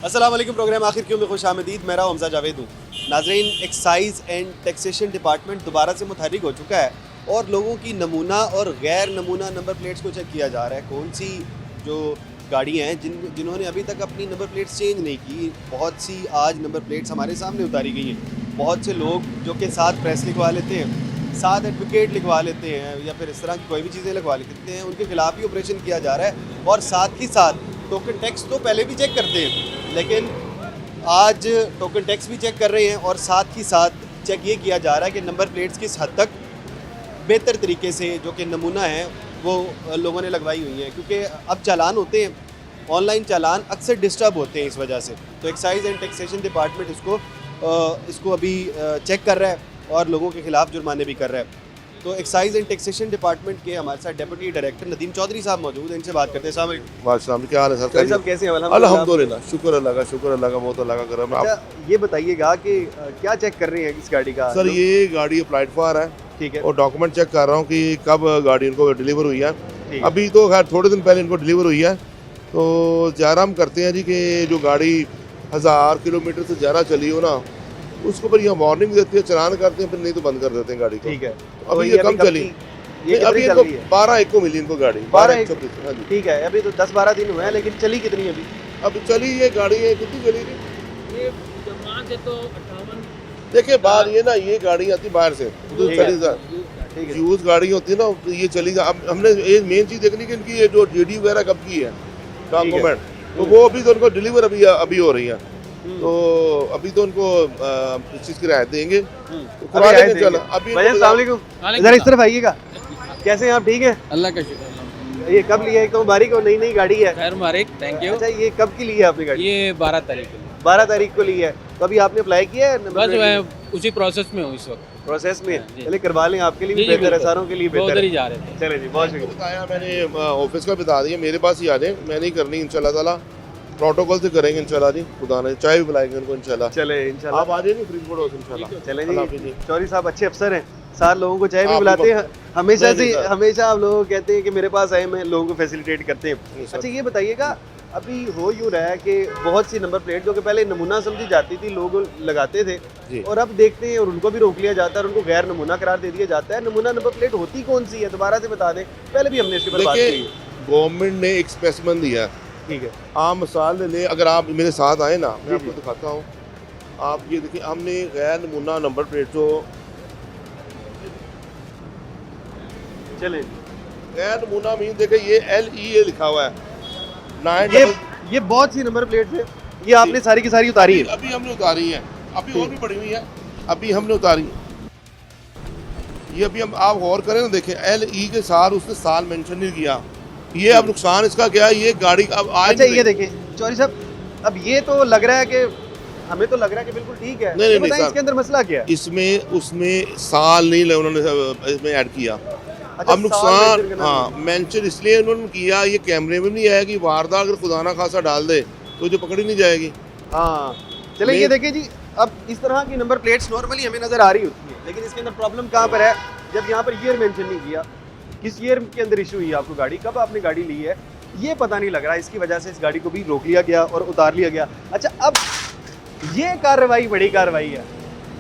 अस्सलाम वालेकुम। प्रोग्राम आखिर क्यों में खुश आमदीद। मेरा हमजा जावेद हूँ। नाजरीन, एक्साइज एंड टैक्सेशन डिपार्टमेंट दोबारा से मुतहर्रिक हो चुका है और लोगों की नमूना और गैर नमूना नंबर प्लेट्स को चेक किया जा रहा है। कौन सी जो गाड़ियाँ हैं जिन्होंने अभी तक अपनी नंबर प्लेट्स चेंज नहीं की, बहुत सी आज नंबर प्लेट्स हमारे सामने उतारी गई हैं। बहुत से लोग जो कि साथ प्रेस लिखवा लेते हैं, साथ एडवोकेट लिखवा लेते हैं या फिर इस तरह की कोई भी चीज़ें लिखवा लेते हैं, उनके खिलाफ ही ऑपरेशन किया जा रहा है। और साथ ही साथ टोकन टैक्स तो पहले भी चेक करते हैं, लेकिन आज टोकन टैक्स भी चेक कर रहे हैं और साथ ही साथ चेक ये किया जा रहा है कि नंबर प्लेट्स किस हद तक बेहतर तरीके से जो कि नमूना है वो लोगों ने लगवाई हुई हैं। क्योंकि अब चालान होते हैं, ऑनलाइन चालान अक्सर डिस्टर्ब होते हैं इस वजह से। तो एक्साइज एंड टैक्सेशन डिपार्टमेंट इसको अभी चेक कर रहा है और लोगों के खिलाफ जुर्माने भी कर रहा है। तो एक्साइज एंड टैक्सेशन डिपार्टमेंट के हमारे साथ डेप्यूटी डायरेक्टर नदीम चौधरी साहब मौजूद हैं, इनसे बात करते हैं। अस्सलाम वालेकुम। क्या हाल है सर? चौधरी साहब कैसे हैं? अल्हम्दुलिल्लाह, शुक्र अल्लाह का बहुत अल्लाह का करम है। अच्छा, ये बताइएगा कि क्या चेक कर रहे हैं इस गाड़ी का? सर ये गाड़ी अप्लाइड फॉर है, ठीक है, और डॉक्यूमेंट चेक कर रहा हूँ कि कब गाड़ी इनको डिलीवर हुई है। ठीक है। अभी तो खैर थोड़े दिन पहले इनको डिलीवर हुई है। तो ज़्यादा हम करते हैं जी कि जो गाड़ी 1000 किलोमीटर से ज़्यादा चली हो ना, उसको पर यहाँ वार्निंग देती है, चलान करते हैं, फिर नहीं तो बंद कर देते हैं गाड़ी को। ठीक है। तो अभी ये कम चली, ये अभी कितनी चल इनको रही है? 12 एक को मिली इनको गाड़ी, 12 एक 26। हाँ जी, ठीक है। अभी तो 10-12 दिन हुए हैं, लेकिन चली कितनी अभी? अब चली ये गाड़ी है कितनी चली थी? ये जमान से तो 58 देखिए बात ये ना, ये गाड़ी आती बाहर से, तो ठीक है। चली जा ठीक है, यूज गाड़ी होती है ना, तो ये चली जा। अब हमने ये मेन चीज़ देखनी कि इनकी ये जो जीडी वगैरह कब की है डॉक्यूमेंट, तो वो अभी तो उनको डिलीवर अभी हो रही है। तो अभी तो उनको इस चीज़ की राहत देंगे, तो करा अभी देंगे। चलो अभी भाई अस्सलाम वालेकुम। इधर इस तरफ आइएगा। कैसे हैं आप? ठीक है। अल्लाह का शुक्र। ये कब लिया है? तो मुबारक हो, नई गाड़ी है। खैर मुबारक, थैंक यू। अच्छा, ये कब की ली है आपने गाड़ी? ये 12 तारीख को 12 तारीख को ली है। तो अभी आपने अप्लाई किया है? बस मैं उसी प्रोसेस में हूँ इस वक्त। प्रोसेस में जी। चलिए करवा लें, आपके लिए भी जी, बेहतर है, बिल्कुल। सारों के लिए वो बेहतर उधर ही है। जा रहे थे। चले जी, बहुत शुक्रिया। बताया मैंने, ऑफिस का बता दिया, मेरे पास ही आ जाए, मैंने ही करनी इंशाल्लाह ताला, प्रोटोकॉल से करेंगे इंशाल्लाह जी। खुदा ने चाय भी बुलाएंगे उनको इंशाल्लाह। चले इंशाल्लाह। आप आ जाइए फरीदकोट इंशाल्लाह। चले अल्लाह हाफिज़ जी। जी। चौधरी साहब अच्छे अफसर हैं, सारे लोगों को चाय भी आप बुलाते भी हैं हमेशा नहीं, से। नहीं सर। हमेशा आप लोग कहते हैं कि मेरे पास आए, मैं लोगों को फैसिलिटेट करते हैं। नहीं सर। अच्छा, ये बताइएगा, अभी हो यूँ रहा है कि बहुत सी नंबर प्लेट जो कि पहले नमूना समझी जाती थी, लोग लगाते थे, जी। और अब देखते हैं और उनको भी रोक लिया जाता है और उनको गैर नमूना करार दे दिया जाता है। नमूना नंबर प्लेट होती कौन सी है? दोबारा से बता दें, पहले भी हमने इसके ऊपर बात की देखिए है। गवर्नमेंट ने एक स्पेसिमेन दिया है। ठीक है, आम मिसाल ले, अगर आप मेरे साथ आए ना, जी, मैं आपको जी। दिखाता हूँ। आप ये देखिए, हमने गैर नमूना नंबर प्लेट जो चले। गैर नमूना मीन देखे, ये LEA लिखा हुआ है 9 ये बहुत सी नंबर प्लेट है, ये आपने सारी की सारी उतारी है? अभी हमने उतारी है, अभी और भी पड़ी हुई है, अभी हमने उतारी है। ये अभी हम आप गौर करें ना, देखें LE के साथ उसने साल मेंशन नहीं किया। ये अब नुकसान इसका क्या है, ये गाड़ी अब आज अच्छा, ये देखिए चौधरी साहब, अब ये तो लग रहा है कि हमें तो लग रहा है कि बिल्कुल ठीक है। नहीं, ये नहीं, बताएं, सर। इसके अंदर मसला क्या है? इसमें उसमें साल नहीं उन्होंने इसमें ऐड किया। अच्छा, अब नुकसान, mention करना हाँ, मेंशन इसलिए उन्होंने किया, ये कैमरे में नहीं आएगी वारदात, अगर खुदा ना खासा डाल दे तो जो पकड़ी नहीं जाएगी। हाँ, चले ये देखिए जी, अब इस तरह की नंबर प्लेट्स नॉर्मली हमें नजर आ रही होती है, लेकिन इसके अंदर प्रॉब्लम कहाँ पर है? जब यहाँ पर ईयर मेंशन नहीं किया, किस ईयर के अंदर इशू हुई आपको गाड़ी, कब आपने गाड़ी ली है, ये पता नहीं लग रहा। इसकी वजह से इस गाड़ी को भी रोक लिया गया और उतार लिया गया। अच्छा, अब ये कार्रवाई बड़ी कार्रवाई है,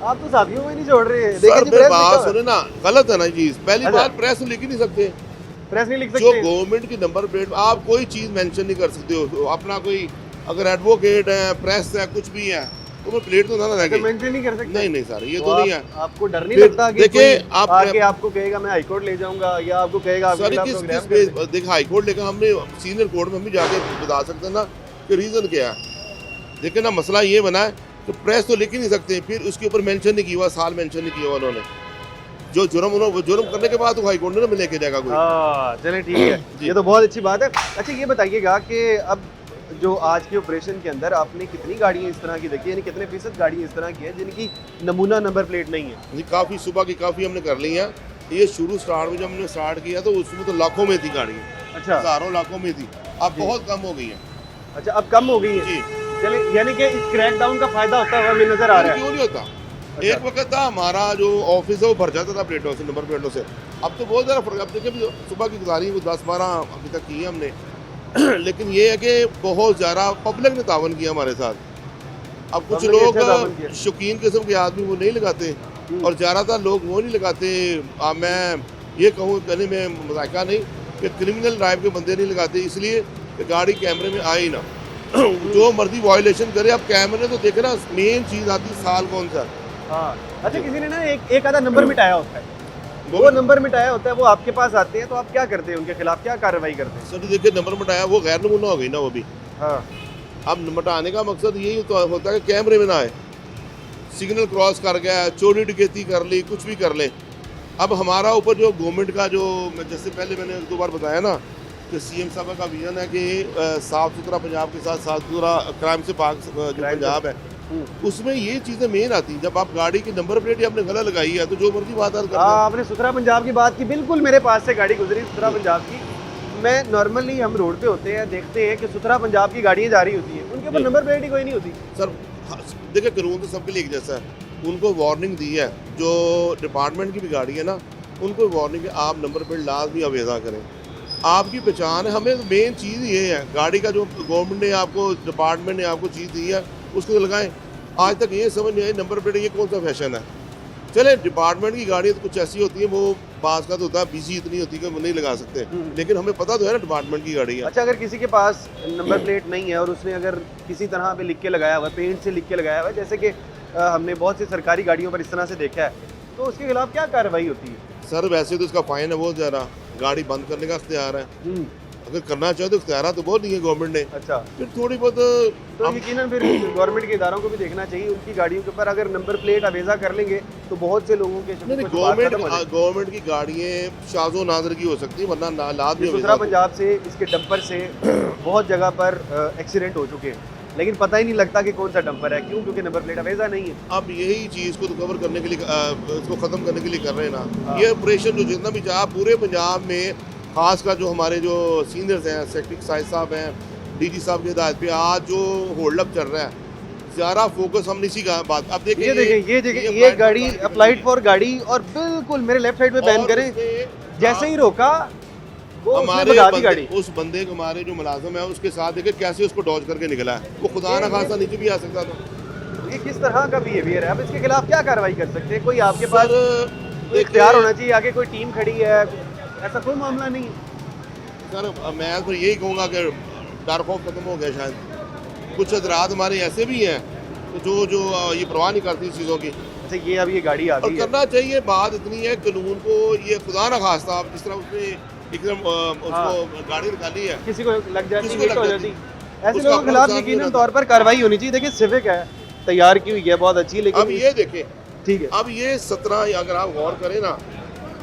आप तो साथियों में नहीं छोड़ रहे हैं। देखिए सर जी, मेरी प्रेस बात लिखा हुआ सुने ना, गलत है ना चीज। पहली अच्छा। बात, प्रेस लिख ही नहीं सकते। है। प्रेस नहीं लिख जो सकते? गवर्नमेंट की नंबर प्लेट आप कोई चीज मेंशन नहीं कर सकते हो। अपना कोई अगर एडवोकेट है, प्रेस है, कुछ भी है, तो वो प्लेट तो ना रखे। मेंशन नहीं कर सकते? नहीं नहीं सर, ये तो तो नहीं है। आपको डर नहीं फिर लगता कि देखिए, कोई आप- आके आपको कहेगा मैं हाई कोर्ट ले जाऊंगा, या आपको कहेगा आपके सर खिलाफ किस प्रोग्राम किस कर दें? बेस देखा हाई कोर्ट लेकर, हमने सीनियर कोर्ट में हम भी जाके बता सकते हैं ना कि रीजन क्या है। देखिए ना, मसला ये बना है कि प्रेस तो लिख ही नहीं सकते, फिर उसके ऊपर मेंशन नहीं किया हुआ, साल मेंशन नहीं किया हुआ उन्होंने। जो जुर्म करने के बाद तो हाई कोर्ट ने लेके जाएगा कोई। हाँ, चलें ठीक है, जी। ये तो बहुत अच्छी बात है। अच्छा, ये बताइएगा कि अब जो आज के ऑपरेशन के अंदर आपने कितनी गाड़ियाँ इस तरह की देखी, यानी कितने फीसद गाड़ियाँ इस तरह की हैं जिनकी नमूना नंबर प्लेट नहीं है? जी, काफ़ी सुबह की काफ़ी हमने कर ली है। ये शुरू स्टार्ट में जब हमने स्टार्ट किया तो उसमें तो लाखों में थी गाड़ी, अच्छा हज़ारों लाखों में थी। अब जी। बहुत कम हो गई है अच्छा, अब कम हो गई है। जी। चले, यानी कि इस क्रैकडाउन का फायदा होता हुआ हमें नजर आ रहा है। क्यों नहीं होता? अच्छा। एक वक्त था हमारा जो ऑफिस है वो भर जाता था प्लेटों से, नंबर प्लेटों से। अब तो बहुत ज़्यादा फर्क। अब देखिए सुबह की गुजारी वो 10-12 अभी तक की है हमने लेकिन ये है कि बहुत ज़्यादा पब्लिक ने तावन किया हमारे साथ। अब कुछ Public ने लोग अच्छा तावन किया। शौकीन किस्म के आदमी वो नहीं लगाते और ज़्यादातर लोग वो नहीं लगाते। मैं ये कहूँ कहने में मजाका नहीं कि क्रिमिनल ड्राइव के बंदे नहीं लगाते, इसलिए कि गाड़ी कैमरे में आए ही ना। जो मर्जी वायलेशन करे, अब कैमरे तो देखे ना, मेन चीज़ आती है साल कौन सा। हाँ अच्छा, किसी ने ना एक आधा नंबर मिटाया होता है, वो नंबर मिटाया होता है, वो आपके पास आते हैं तो आप क्या करते हैं, उनके खिलाफ क्या कार्रवाई करते हैं? सर देखिए, नंबर मिटाया वो गैर नमूना हो गई ना वो भी। हाँ अब मिटाने का मकसद यही तो होता है कि कैमरे में ना आए, सिग्नल क्रॉस कर गया, चोरी डकैती कर ली, कुछ भी कर ले। अब हमारा ऊपर जो गवर्नमेंट का जो, जैसे पहले मैंने एक दो बार बताया ना कि सीएम साहब का विजन है कि साफ़ सुथरा पंजाब के साथ साफ सुथरा क्राइम से पाक जो पंजाब है, उसमें ये चीज़ें मेन आती हैं। जब आप गाड़ी की नंबर प्लेट ही आपने गलत लगाई है तो जो मर्जी बात कर हाँ, आपने सुथरा पंजाब की बात की, बिल्कुल मेरे पास से गाड़ी गुजरी सुथरा पंजाब की। मैं नॉर्मली हम रोड पे होते हैं, देखते हैं कि सुथरा पंजाब की गाड़ियाँ जा रही होती है, उनके ऊपर नंबर प्लेट ही कोई नहीं होती। सर देखिए, कानून तो सबके लिए एक जैसा है। उनको वार्निंग दी है, जो डिपार्टमेंट की भी गाड़ी है ना, उनको वार्निंग है आप नंबर प्लेट लाजमी अवेजा करें, आपकी पहचान है। हमें मेन चीज़ ये है, गाड़ी का जो गवर्नमेंट ने आपको, डिपार्टमेंट ने आपको चीज़ दी है उसको तो लगाएं। आज तक ये समझ नहीं आई नंबर प्लेट ये कौन सा फैशन है। चले डिपार्टमेंट की गाड़ियाँ तो कुछ ऐसी होती है, वो पास का तो होता है, बिजी इतनी होती है कि वो नहीं लगा सकते, लेकिन हमें पता तो है ना डिपार्टमेंट की गाड़ी है। अच्छा, अगर किसी के पास नंबर प्लेट नहीं है और उसने अगर किसी तरह पे लिख के लगाया हुआ है, पेंट से लिख के लगाया हुआ है, जैसे कि हमने बहुत सी सरकारी गाड़ियों पर इस तरह से देखा है, तो उसके खिलाफ क्या कार्रवाई होती है? सर वैसे तो इसका फाइन है बहुत ज़्यादा, गाड़ी बंद करने का इख्तियार है, अगर करना चाहे तो इख्तियार तो बहुत नहीं है गवर्नमेंट ने। अच्छा, फिर थोड़ी बहुत तो यकीनन फिर गवर्नमेंट के इदारों को भी देखना चाहिए, उनकी गाड़ियों के ऊपर अगर नंबर प्लेट अवेजा कर लेंगे तो बहुत से लोगों के गवर्नमेंट की गाड़ियाँ शाजो नाजर की हो सकती है, वरना नालात भी सुथरा पंजाब से, इसके डंपर से बहुत जगह पर एक्सीडेंट हो चुके हैं, लेकिन पता ही नहीं लगता कि कौन सा डंपर है। क्यों? क्योंकि नंबर प्लेट अवेजा नहीं है। अब यही चीज़ को तो कवर करने के लिए, इसको ख़त्म करने के लिए कर रहे हैं ना। ये ऑपरेशन जो जितना भी चाह पूरे पंजाब में, खासकर जो हमारे जो सीनियर्स हैं, सेक्रेटरी साहिब साहब हैं, डीजी साहब की हिदायत पे आज जो होल्ड अप चल रहा है, ज़्यादा फोकस हम इसी का बात। अब देखिए ये गाड़ी अप्लाइड फॉर गाड़ी, और बिल्कुल मेरे लेफ्ट साइड पे बैन करें, जैसे ही रोका वो हमारे दी गाड़ी। उस बंदे को, हमारे जो मुलाजिम है उसके साथ देखिए कैसे उसको डॉज करके निकला है, वो खुदा ना खासा नीचे भी आ सकता था। ये किस तरह का बिहेवियर है? अब इसके खिलाफ क्या कार्रवाई कर सकते हैं? कोई आपके पास सर इख्तियार होना चाहिए, आगे कोई टीम खड़ी है, ऐसा कोई मामला नहीं है। सर मैं तो यही कहूँगा कि डर खौफ खत्म हो गया शायद। कुछ हजरात हमारे ऐसे भी हैं तो जो ये परवाह नहीं करती चीज़ों की। अच्छा, ये अब ये गाड़ी आ और गई है, करना चाहिए। बात इतनी है, कानून को ये खुदा ना खास्ता आप जिस तरह उसने एकदम उसको गाड़ी निकाली है, किसी को लग जाती किसी है, को लग हो जाती जाती, ऐसे उसका लोगों के खिलाफ अपना यकीनन नुकसान तौर पर कार्रवाई होनी चाहिए। देखिए सिविक है, तैयार की हुई है, बहुत अच्छी, लेकिन अब ये देखें, ठीक है, अब ये 17 अगर आप गौर करें ना,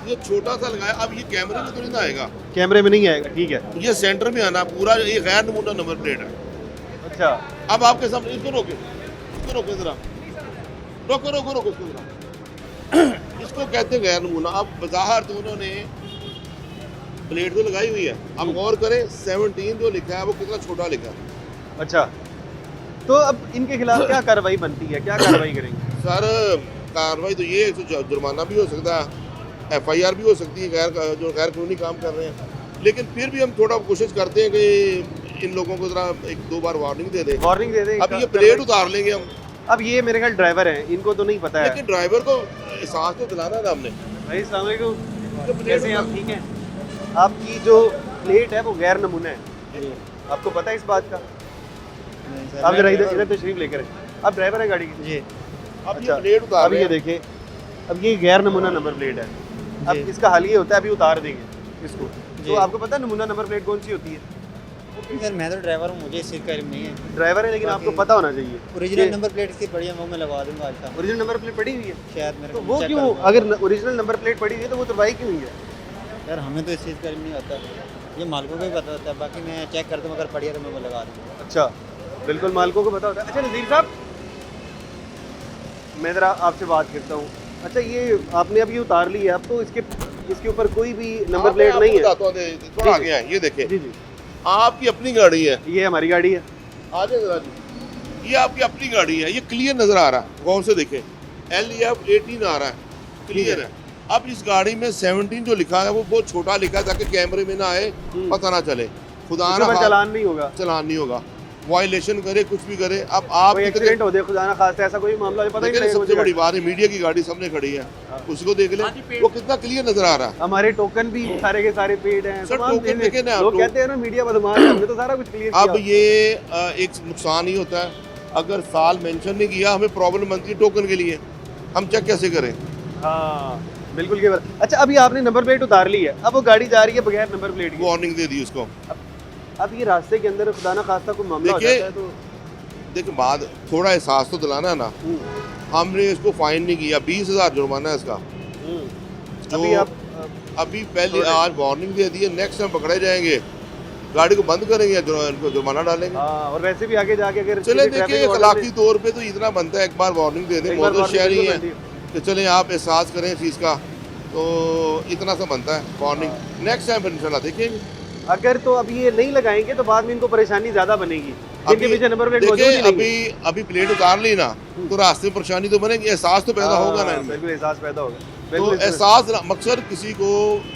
ये छोटा सा लगाया, अब ये कैमरे में तो नहीं ना आएगा, कैमरे में नहीं आएगा, ठीक है। ये सेंटर में आना पूरा, ये गैर नमूना नंबर प्लेट है। अच्छा, अब आपके सामने इसको रोके जरा, रोको इसको जरा। इसको कहते हैं गैर नमूना। अब बाहर तो उन्होंने प्लेट तो लगाई हुई है, अब गौर करें 17 जो लिखा है वो कितना छोटा लिखा है। अच्छा, तो अब इनके खिलाफ क्या कार्रवाई बनती है, क्या कार्रवाई करेंगे? सर कार्रवाई तो ये है, जुर्माना भी हो सकता है, FIR भी हो सकती है, जो गैर कानूनी काम कर रहे हैं, लेकिन फिर भी हम थोड़ा कोशिश करते हैं कि इन लोगों को जरा 1-2 बार वार्निंग दे दें। वार्निंग दे दें। अब ये प्लेट उतार लेंगे हम। अब ये मेरे ख्याल ड्राइवर हैं, इनको तो नहीं पता है। लेकिन ड्राइवर को एहसास तो दिलाना था हमने। भाई अस्सलाम वालेकुम, कैसे हैं आप? ठीक हैं? आपकी जो प्लेट है वो गैर नमूना है, आपको पता है इस बात का? आप जरा इधर तशरीफ लेकर आए। आप ड्राइवर हैं गाड़ी की? जी। अब ये प्लेट उतार अब ये देखिए, अब ये गैर नमूना नंबर प्लेट है। अब इसका हाल ये होता है, अभी उतार देंगे इसको। तो आपको पता है नमूना नंबर प्लेट कौन सी होती है? सर मैं तो ड्राइवर हूँ, मुझे इससे इल्म नहीं है। ड्राइवर है, लेकिन आपको पता होना चाहिए। ओरिजिनल नंबर प्लेट इसकी बढ़िया, वो मैं लगवा दूंगा आज तक। ओरिजिनल नंबर प्लेट पड़ी हुई है शायद मेरे तो को वो check क्यों, करूंगा। अगर ओरिजिनल नंबर प्लेट पड़ी हुई है तो वो तुरवाई क्यों हुई है? यार हमें तो इस चीज़ का इल्म नहीं होता, ये मालिकों को ही पता होता है, बाकी मैं चेक कर दूँ, अगर पड़ी है तो मैं वो लगा दूँगा। अच्छा, बिल्कुल मालिकों को पता होता है। अच्छा नज़ीर साहब, मैं ज़रा आपसे बात करता हूँ। अच्छा, ये आपने अब ये उतार ली है, अब तो इसके ऊपर कोई भी नंबर प्लेट नहीं है। थोड़ा आगे है, ये देखें, जी जी, आपकी अपनी गाड़ी है, ये हमारी गाड़ी है। आगे जरा जी, ये आपकी अपनी गाड़ी है, ये क्लियर नजर आ रहा है, गौर से देखें, LEF 18 आ रहा है, क्लियर है। अब इस गाड़ी में 17 जो लिखा है वो बहुत छोटा लिखा है, ताकि कैमरे में ना आए, पता ना चले। खुदा उसके ना बाद खास- चालान नहीं होगा। चलान नहीं होगा, वायलेशन करे, कुछ भी करे। अब आप कोई एक्सीडेंट हो जाए खुदा ना खास्ता, ऐसा कोई मामला है, पता ही नहीं लेकिन लगेगा सबसे मुझे। बड़ी बात है, मीडिया की गाड़ी सामने खड़ी है, उसको देख ले, वो कितना क्लियर नजर आ रहा है। हमारे टोकन भी सारे के सारे पेड हैं। सर, तमाम टोकन चीजें। देखें ना, लोग तो- कहते हैं ना मीडिया बदमाश है, हमने तो सारा कुछ क्लियर अब किया। ये एक नुकसान ही होता है, अगर साल मेंशन नहीं किया, हमें प्रॉब्लम बनती है टोकन के लिए, हम चेक कैसे करें? हाँ बिल्कुल के बात। अच्छा, अभी आपने नंबर प्लेट उतार ली है, अब वो गाड़ी जा रही है बगैर नंबर प्लेट के। वार्निंग दे दी उसको। अब ये रास्ते के अंदर खुदा ना खास्ता कोई मामला हो देखिए, जाता है तो देखिए बाद थोड़ा एहसास तो दिलाना है ना। हमने इसको फाइन नहीं किया, 20,000 जुर्माना है इसका। जो अभी आप अभी पहले आज वार्निंग दे दी है, नेक्स्ट टाइम पकड़े जाएंगे, गाड़ी को बंद करेंगे या इनको जुर्माना डालेंगे। हाँ, और वैसे भी आगे जाके अगर चले किसी देखिए, traffic order अखलाकी तौर पे तो इतना बनता है, एक बार वार्निंग दे दें, एक बार मौजूद warning शहरी बिल्कुल हैं बनती है। कि चलें आप एहसास करें इस चीज़ का, तो इतना सा बनता है वार्निंग। नेक्स्ट टाइम फिर इंशाल्लाह देखेंगे। अगर तो अभी ये नहीं लगाएंगे तो बाद में इनको परेशानी ज्यादा बनेगी, जिनके पीछे नंबर प्लेट मौजूद देखिए, ही नहीं है। अभी प्लेट उतार ली ना, तो रास्ते में परेशानी तो बनेगी, एहसास तो पैदा होगा ना हाँ, इनमें। बिल्कुल एहसास पैदा होगा। तो बिल्कुल एहसास मकसद किसी को,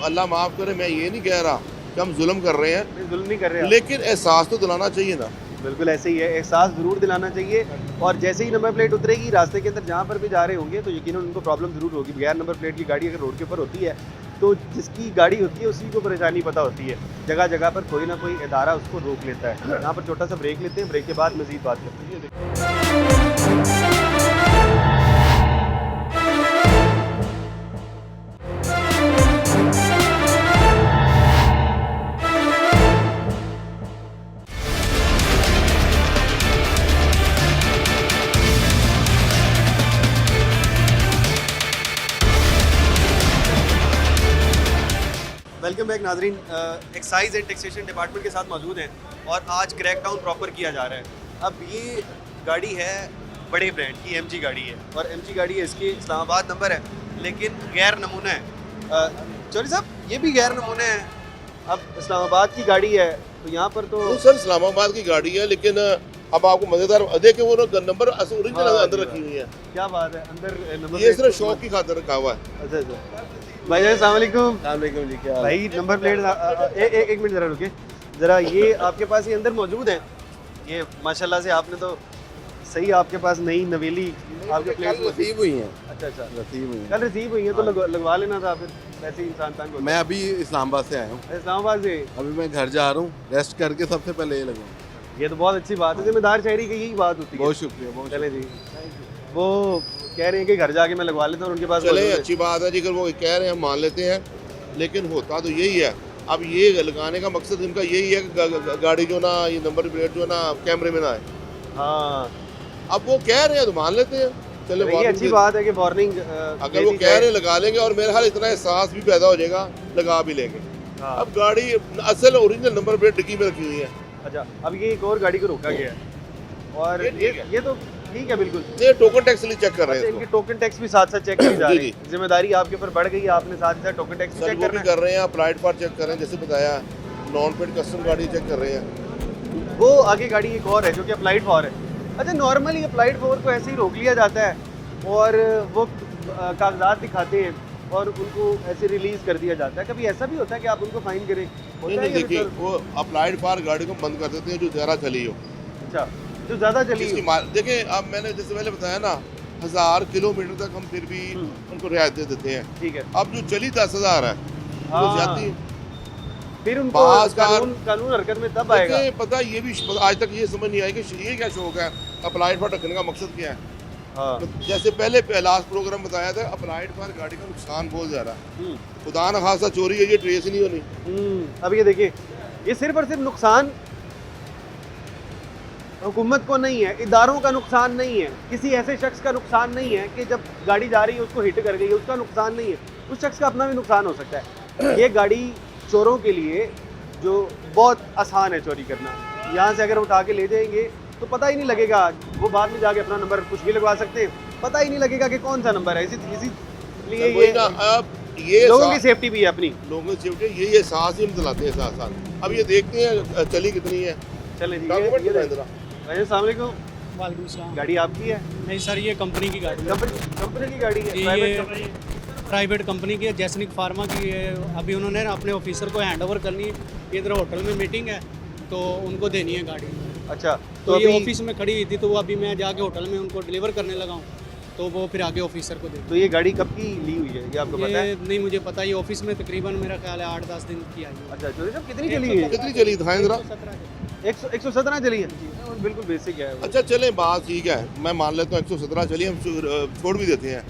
अल्लाह माफ़ करे, मैं ये नहीं कह रहा कि हम जुल्म कर रहे हैं, जुल्म नहीं कर रहे आप। लेकिन एहसास तो दिलाना चाहिए ना। बिल्कुल ऐसे ही है, एहसास ज़रूर दिलाना चाहिए। और जैसे ही नंबर प्लेट उतरेगी रास्ते के अंदर जहाँ पर भी जा रहे होंगे तो यकीनन उनको प्रॉब्लम ज़रूर होगी। बगैर नंबर प्लेट की गाड़ी अगर रोड के ऊपर होती है तो जिसकी गाड़ी होती है उसी को परेशानी पता होती है। जगह जगह पर कोई ना कोई इदारा उसको रोक लेता है। यहाँ पर छोटा सा ब्रेक लेते हैं, ब्रेक के बाद मज़ीद बात करते हैं। वेलकम बैक नाजरीन। एक्साइज एंड टैक्सेशन डिपार्टमेंट के साथ मौजूद हैं और आज क्रैकडाउन प्रॉपर किया जा रहा है। अब ये गाड़ी है बड़े ब्रांड की, एमजी गाड़ी है और एमजी गाड़ी है, इसकी इस्लामाबाद नंबर है लेकिन गैर नमूना है। चौधरी साहब, ये भी गैर नमूना है। अब इस्लामाबाद की गाड़ी है तो यहाँ पर तो नहीं सर, इस्लामाबाद की गाड़ी है, लेकिन अब आपको मज़ेदार देखे, वो नंबर ओरिजिनल हाँ, अंदर जी, रखी हुई है। क्या बात है, अंदर नंबर ये प्लेट सिर्फ तो- शौक की खातिर रखा हुआ है। अच्छा अच्छा भाई जान, अस्सलाम वालेकुम। जी क्या भाई नंबर प्लेट एक मिनट ज़रा रुके ज़रा। ये आपके पास ये अंदर मौजूद है, ये माशाल्लाह से आपने तो सही, आपके पास नई नवेली आपके प्लेट नसीब हुई हैं, अच्छा अच्छा नसीब हुई हैं। कल रिसीव हुई है तो लगवा लेना था, फिर वैसे ही इंसान तंग होता मैं अभी इस्लामाबाद से आया हूँ, है। इस्लामाबाद से अभी मैं घर जा रहा हूँ, रेस्ट करके सबसे पहले ये लगाऊँ। ये तो बहुत अच्छी बात है, जिम्मेदार शहरी की यही बात होती है। बहुत शुक्रिया, बहुत चले जी, वो कह रहे हैं कि घर जाके मैं लगवा लेता हूँ, उनके पास चले, मौजूद है। अच्छी बात है जी, अगर वो कह रहे हैं हम मान लेते हैं, लेकिन होता तो यही है। अब ये लगाने का मकसद इनका यही है कि गाड़ी जो ना, ये नंबर प्लेट जो ना कैमरे में ना आए। हाँ, अब वो कह रहे हैं तो मान लेते हैं, चले ये warning अच्छी दे- बात है कि वार्निंग अगर वो कह रहे हैं लगा लेंगे, और मेरे ख्याल इतना एहसास भी पैदा हो जाएगा, लगा भी लेंगे। हाँ, अब गाड़ी असल ओरिजिनल नंबर प्लेट डिक्की में रखी हुई है। अच्छा, अब ये एक और गाड़ी को रोका गया है और ये ठीक है। ये तो ठीक है बिल्कुल। ये टोकन टैक्स लिए चेक कर रहे अच्छा, हैं इनके इसको। टोकन टैक्स भी साथ साथ चेक की जा जी, रही है। जिम्मेदारी आपके ऊपर बढ़ गई है, आपने साथ ही साथ टोकन टैक्स भी सर चेक वो भी करना है। कर रहे हैं, अप्लाइड पर चेक कर रहे हैं, जैसे बताया नॉन पेड कस्टम गाड़ी चेक कर रहे हैं। वो आगे गाड़ी एक और है जो कि अप्लाइड फॉर है। अच्छा, नॉर्मली अप्लाइड फॉर को ऐसे ही रोक लिया जाता है और वो कागजात दिखाते हैं और उनको ऐसे रिलीज कर दिया जाता है। कभी ऐसा भी होता है कि आप उनको फाइन करें? होता नहीं है नहीं, ये देखिए सर? वो अप्लाइड पर गाड़ी को बंद कर देते हैं जो ज़्यादा चली हो। अच्छा, जो ज़्यादा चली जिसकी देखिए, अब मैंने जैसे पहले बताया ना, 1000 किलोमीटर तक हम फिर भी उनको रियायत दे देते हैं। ठीक है, अब जो चली 10,000 है वो हाँ। ज्यादा ही। फिर उनको बाज़ कार- कानून हरकत में तब आएगा। देखिए, पता ये भी आज तक ये समझ नहीं आई कि ये क्या शौक है, अप्लाइड पर रखने का मकसद क्या है। हाँ, जैसे पहले लास्ट प्रोग्राम बताया था, अप्लाइड पर गाड़ी का नुकसान बहुत ज़्यादा है। खुदा न खासा चोरी है, ये ट्रेस ही नहीं होनी। अब ये देखिए, ये सिर्फ और सिर्फ नुकसान हुकूमत को नहीं है, इदारों का नुकसान नहीं है, किसी ऐसे शख्स का नुकसान नहीं है कि जब गाड़ी जा रही है उसको हिट कर गई है, उसका नुकसान नहीं है। उस शख्स का अपना भी नुकसान हो सकता है। ये गाड़ी चोरों के लिए जो बहुत आसान है चोरी करना, यहाँ से अगर उठा के ले जाएंगे तो पता ही नहीं लगेगा, वो बाद में जाके अपना नंबर कुछ भी लगवा सकते हैं, पता ही नहीं लगेगा कि कौन सा नंबर है। इसीलिए वही ये ना, अब ये लोगों की सेफ्टी भी है अपनी। लोगों की सेफ्टी, ये एहसास ही हम दिलाते हैं साथ साथ। अब ये देखते हैं चली कितनी है। चले जी, डॉक्यूमेंट ये दिखाएं जरा। भाई अस्सलाम वालेकुम। वालेकुम सलाम। गाड़ी आपकी है? नहीं सर, ये कंपनी की गाड़ी है। कंपनी की गाड़ी है? ये प्राइवेट कंपनी? प्राइवेट कंपनी की है, जैसनिक फार्मा की है। अभी उन्होंने ना अपने ऑफिसर को हैंड ओवर करनी है। इधर होटल में मीटिंग है, तो उनको देनी है गाड़ी। अच्छा तो ये अभी- ऑफिस में खड़ी हुई थी, तो वो अभी मैं जाके होटल में उनको डिलीवर करने लगा हूँ, तो वो फिर आगे ऑफिसर को दे। तो ये गाड़ी कब की ली हुई है, ये आपको पता है? ये नहीं मुझे पता, ये ऑफिस में तकरीबन मेरा ख्याल है 8-10 दिन की आई है। अच्छा चौधरी साहब कितनी चली हुई है? कितनी चली दिखाएं जरा। 117 चली है, बिल्कुल बेसिक है। अच्छा चलें, बात ठीक है, मैं मान लेता हूँ 117 चलिए, हम छोड़ भी देते हैं।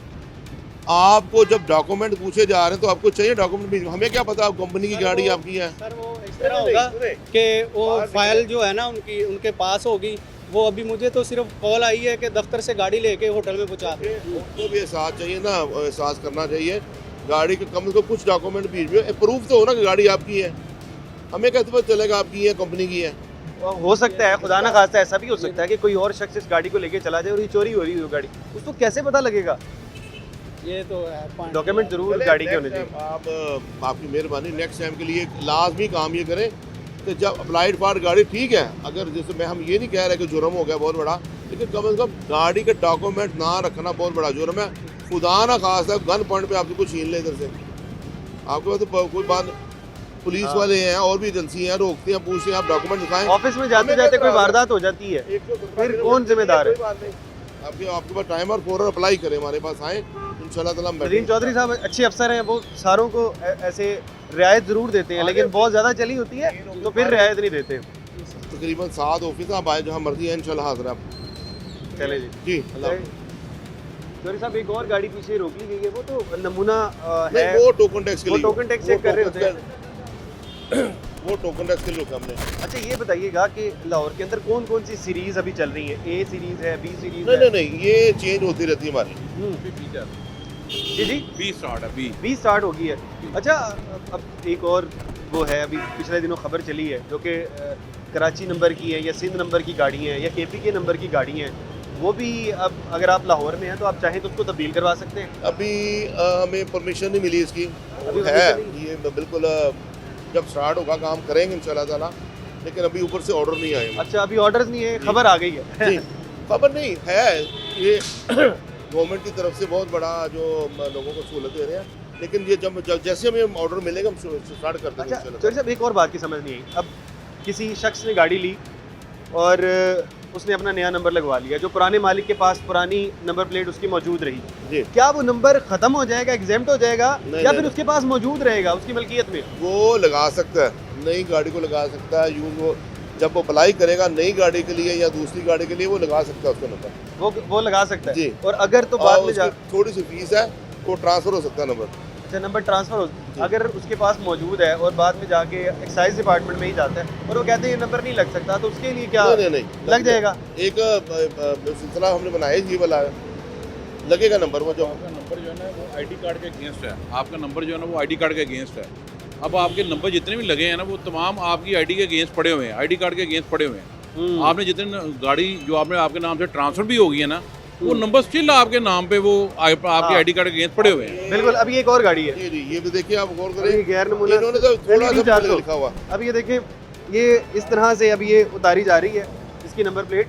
आपको जब डॉक्यूमेंट पूछे जा रहे हैं तो आपको चाहिए डॉक्यूमेंट भी, हमें क्या पता आप कंपनी की गाड़ी आपकी है। सर वो इस तरह होगा कि वो फाइल जो है ना उनकी उनके पास होगी, वो अभी मुझे तो सिर्फ कॉल आई है कि दफ्तर से गाड़ी लेके होटल में पहुंचा दे। उनको भी एहसास चाहिए ना, एहसास करना चाहिए गाड़ी के कम से कम कुछ डॉक्यूमेंट भी प्रूफ तो हो ना कि गाड़ी आपकी है। हमें कैसे पता चलेगा आपकी है कंपनी की है? हो सकता है, खुदा ना खास्ता ऐसा भी हो सकता है कि कोई और शख्स इस गाड़ी को लेके चला जाए और ये चोरी हो रही हो गाड़ी, उसको कैसे पता लगेगा? ये तो है point। डॉक्यूमेंट जरूर गाड़ी के होने चाहिए। आप आपकी मेहरबानी, नेक्स्ट टाइम के लिए लाजमी काम ये करें कि जब अप्लाइड फॉर गाड़ी ठीक है, अगर जैसे हम ये नहीं कह रहे कि जुर्म हो गया बहुत बड़ा, लेकिन कम से कम गाड़ी के डॉक्यूमेंट ना रखना बहुत बड़ा जुर्म है। खुदा ना खास है गन पॉइंट पे आपसे कुछ छीन ले इधर से, आपके पास तो कोई बात, पुलिस वाले हैं और भी एजेंसी हैं, रोकते हैं, पूछते हैं, आप डॉक्यूमेंट दिखाएं। ऑफिस में जाते जाते कोई वारदात हो जाती है, फिर कौन जिम्मेदार है? आपके पास टाइम और फौरन अप्लाई करें, हमारे पास आए, इंशाल्लाह ताला हम नदीम बैठेंगे। चौधरी साहब अच्छे अफसर हैं, वो सारों को ऐसे रियायत जरूर देते हैं, लेकिन बहुत ज़्यादा चली होती है तो फिर रियायत नहीं देते। तकरीबन 7 ऑफिस आप आए, जहाँ मर्जी है इंशाल्लाह हाजिर हैं आप। चले जी। जी अल्लाह हाफ़िज़। चौधरी साहब एक और गाड़ी पीछे रोक ली गई है, वो तो नमूना नहीं, है, वो टोकन टैक्स के वो लिए, टोकन टैक्स चेक कर रहे होते हैं। वो टोकन टैक्स के लिए रोका हमने। अच्छा ये बताइएगा कि लाहौर के अंदर कौन कौन सी सीरीज अभी चल रही है? ए सीरीज है, बी सीरीज नहीं है? नहीं नहीं, ये चेंज होती रहती है हमारी। जी जी, 20 स्टार्ट है 20। 20 स्टार्ट हो गई है। अच्छा अब एक और वो है, अभी पिछले दिनों खबर चली है जो कि कराची नंबर की है या सिंध नंबर की गाड़ी है या केपी के नंबर की गाड़ी है, वो भी अब अगर आप लाहौर में हैं तो आप चाहें तो उसको तब्दील करवा सकते हैं। अभी हमें परमिशन नहीं मिली इसकी, अभी है permission ये बिल्कुल जब स्टार्ट होगा काम करेंगे इंशाल्लाह ताला, लेकिन अभी ऊपर से ऑर्डर नहीं आए। अच्छा अभी ऑर्डर्स नहीं है, खबर आ गई है। जी खबर नहीं है, ये गवर्नमेंट की तरफ से बहुत बड़ा जो लोगों को सहूलत दे रहे हैं, लेकिन ये जब जैसे हमें ऑर्डर मिलेगा हम स्टार्ट कर देंगे अच्छा इंशाल्लाह। चौधरी साहब एक और बात की समझ नहीं आई, अब किसी शख्स ने गाड़ी ली और उसने अपना नया नंबर लगवा लिया, जो पुराने मालिक के पास पुरानी नंबर प्लेट उसकी मौजूद रही, जी क्या वो नंबर खत्म हो जाएगा, एग्जेम्प्ट हो जाएगा, नहीं, या नहीं, फिर उसके पास मौजूद रहेगा उसकी मलकियत में? वो लगा सकता है, नई गाड़ी को लगा सकता है, यूज वो जब वो अप्लाई करेगा नई गाड़ी के लिए या दूसरी गाड़ी के लिए वो लगा सकता है उसका नंबर। वो लगा सकता है जी। और अगर तो बाद में जा थोड़ी सी फीस है, वो ट्रांसफर हो सकता है नंबर। अच्छा नंबर ट्रांसफर हो, अगर उसके पास मौजूद है और बाद में जाके एक्साइज डिपार्टमेंट में ही जाता है और वो कहते हैं ये नंबर नहीं लग सकता, तो उसके लिए क्या नहीं नहीं नहीं लग जाएगा? एक सिलसिला हमने बनाया ये वाला, लगेगा नंबर वो जो आपका नंबर जो है ना वो आईडी कार्ड के अगेंस्ट है, आपका नंबर जो है ना वो आईडी कार्ड के अगेंस्ट है। अब आपके नंबर जितने भी लगे हैं ना वो तमाम आपकी आईडी के अगेंस्ट पड़े हुए हैं, आईडी कार्ड के अगेंस्ट पड़े हुए हैं। आपने जितने गाड़ी जो आपने आपके नाम से ट्रांसफर भी होगी है ना, वो नंबर स्टिल आपके नाम पे वो आपके आईडी कार्ड के अगेंस्ट पड़े हुए हैं। बिल्कुल। अभी एक और गाड़ी है, जी ये भी देखिए, आप गौर अभी करें, गैर नमूना इन्होंने तो थोड़ा LED सा 400 लिखा हुआ। अब ये देखें, ये इस तरह से अभी ये उतारी जा रही है इसकी नंबर प्लेट,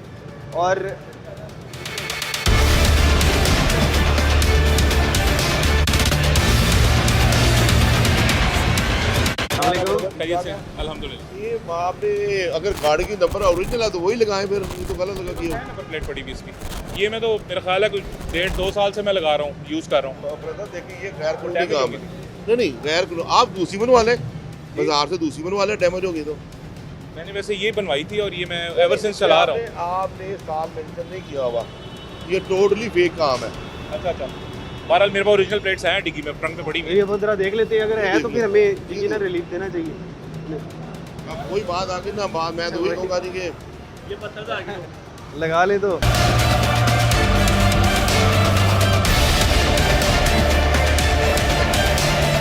और खैरियत से अल्हम्दुलिल्लाह। ये आपने अगर गाड़ी की नंबर ओरिजिनल है तो वही लगाएं, फिर ये तो गलत लगा किया। नंबर प्लेट पड़ी हुई इसकी, ये मैं तो मेरा ख्याल है कुछ 1.5-2 साल से मैं लगा रहा हूँ, यूज़ कर रहा हूँ। ब्रदर देखिए ये गैर कानूनी डैमेज काम हो है। नहीं गैर कानूनी, आप दूसरी बनवा लें, बाजार से दूसरी बनवा लें, डैमेज होगी तो। मैंने वैसे ये बनवाई थी और ये मैं एवर सिंस चला रहा हूँ। आपने साल मेंशन नहीं किया हुआ, ये टोटली फेक काम है। अच्छा अच्छा, बहरहाल मेरे पास ओरिजिनल प्लेट्स हैं डिग्गी में, ट्रंक में पड़ी हुई। ये वो जरा देख लेते हैं, अगर है तो फिर हमें इंजीनियर रिलीफ देना चाहिए। अब कोई बात आगे ना, बात मैं तो वही कहूँगा नहीं कि ये पत्थर आ गया। लगा ले तो